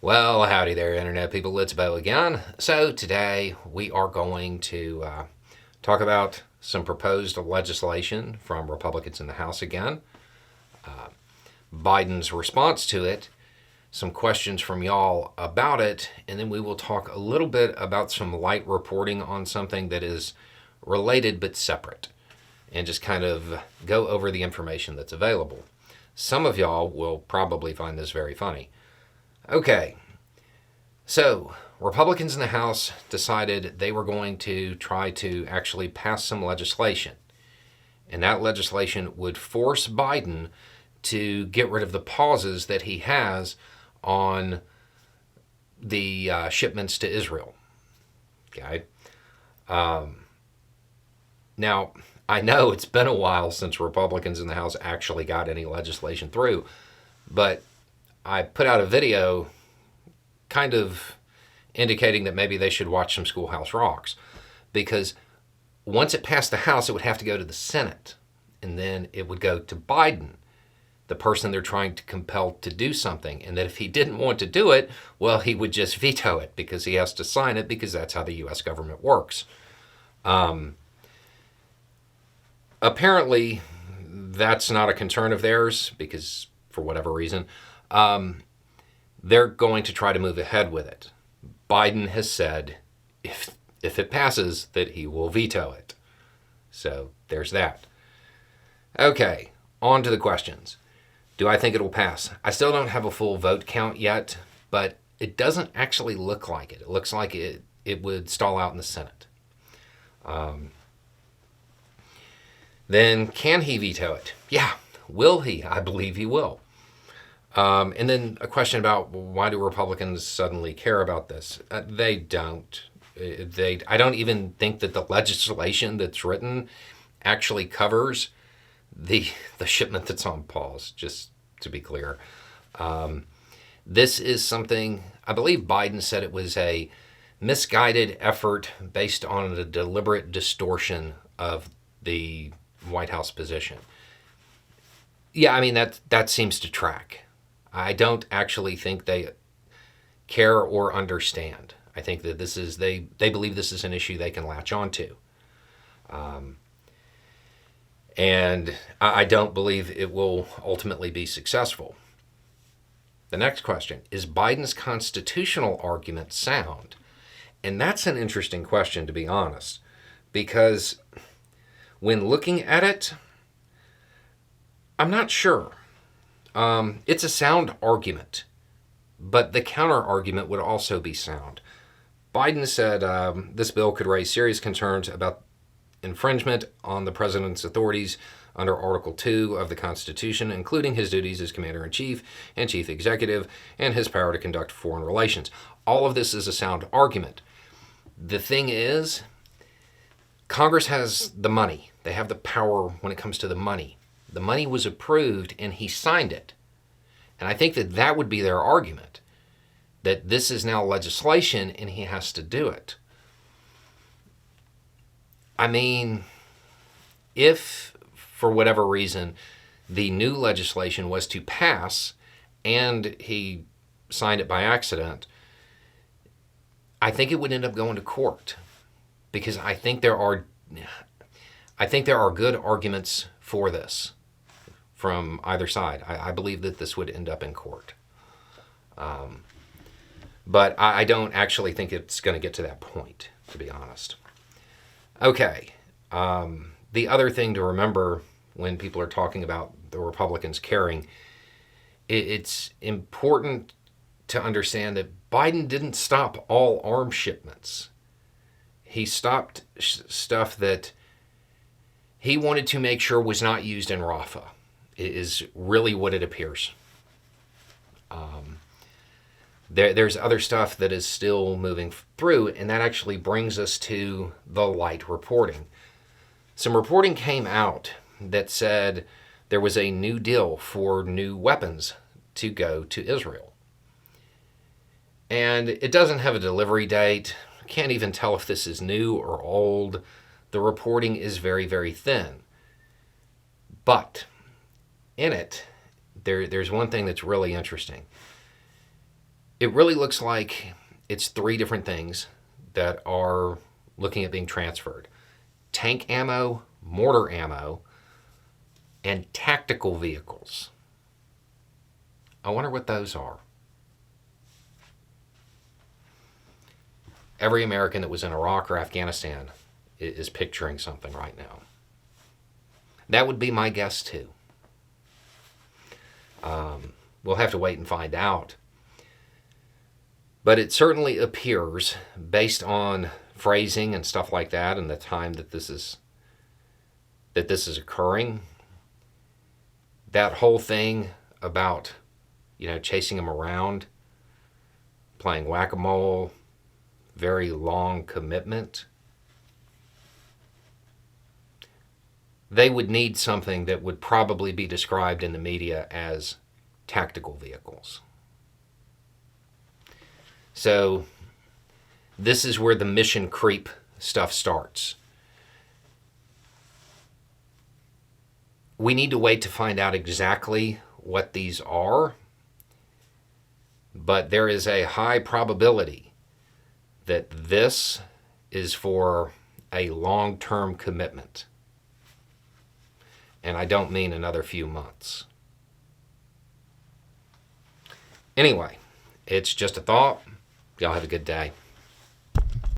Well, howdy there, Internet people. It's Bo again. So, today we are going to talk about some proposed legislation from Republicans in the House again, Biden's response to it, some questions from y'all about it, and then we will talk a little bit about some light reporting on something that is related but separate, and just kind of go over the information that's available. Some of y'all will probably find this very funny. Okay, so Republicans in the House decided they were going to try to actually pass some legislation. And that legislation would force Biden to get rid of the pauses that he has on the shipments to Israel. Okay. Now, I know it's been a while since Republicans in the House actually got any legislation through, but I put out a video kind of indicating that maybe they should watch some Schoolhouse Rocks, because once it passed the House, it would have to go to the Senate, and then it would go to Biden, the person they're trying to compel to do something. And that if he didn't want to do it, well, he would just veto it because he has to sign it, because that's how the U.S. government works. Apparently, that's not a concern of theirs because, for whatever reason, they're going to try to move ahead with it. Biden has said if it passes that he will veto it. So there's that. Okay, on to the questions. Do I think it'll pass? I still don't have a full vote count yet, but it doesn't actually look like it. It looks like it would stall out in the Senate. Then can he veto it? Yeah. Will he? I believe he will. And then a question about why do Republicans suddenly care about this? They don't. I don't even think that the legislation that's written actually covers the shipment that's on pause, just to be clear. This is something, I believe Biden said it was a misguided effort based on a deliberate distortion of the White House position. Yeah, I mean, that seems to track. I don't actually think they care or understand. I think that this is, they believe this is an issue they can latch onto. And I don't believe it will ultimately be successful. The next question, is Biden's constitutional argument sound? And that's an interesting question, to be honest, because when looking at it, I'm not sure. It's a sound argument, but the counter argument would also be sound. Biden said this bill could raise serious concerns about infringement on the president's authorities under Article 2 of the Constitution, including his duties as commander-in-chief and chief executive and his power to conduct foreign relations. All of this is a sound argument. The thing is, Congress has the money. They have the power when it comes to the money. The money was approved and he signed it. And I think that would be their argument, that this is now legislation and he has to do it. I mean, if for whatever reason the new legislation was to pass and he signed it by accident, I think it would end up going to court, because I think there are good arguments for this from either side. I believe that this would end up in court. But I don't actually think it's going to get to that point, to be honest. Okay. The other thing to remember when people are talking about the Republicans caring, it's important to understand that Biden didn't stop all arms shipments. He stopped stuff that he wanted to make sure was not used in Rafah, is really what it appears. There's other stuff that is still moving through, and that actually brings us to the light reporting. Some reporting came out that said there was a new deal for new weapons to go to Israel. And it doesn't have a delivery date. Can't even tell if this is new or old. The reporting is very, very thin. But in it, there's one thing that's really interesting. It really looks like it's three different things that are looking at being transferred: tank ammo, mortar ammo, and tactical vehicles. I wonder what those are. Every American that was in Iraq or Afghanistan is picturing something right now. That would be my guess too. We'll have to wait and find out. But it certainly appears, based on phrasing and stuff like that, and the time that this is occurring, that whole thing about, chasing them around, playing whack-a-mole, very long commitment, they would need something that would probably be described in the media as tactical vehicles. So this is where the mission creep stuff starts. We need to wait to find out exactly what these are, but there is a high probability that this is for a long-term commitment. And I don't mean another few months. Anyway, it's just a thought. Y'all have a good day.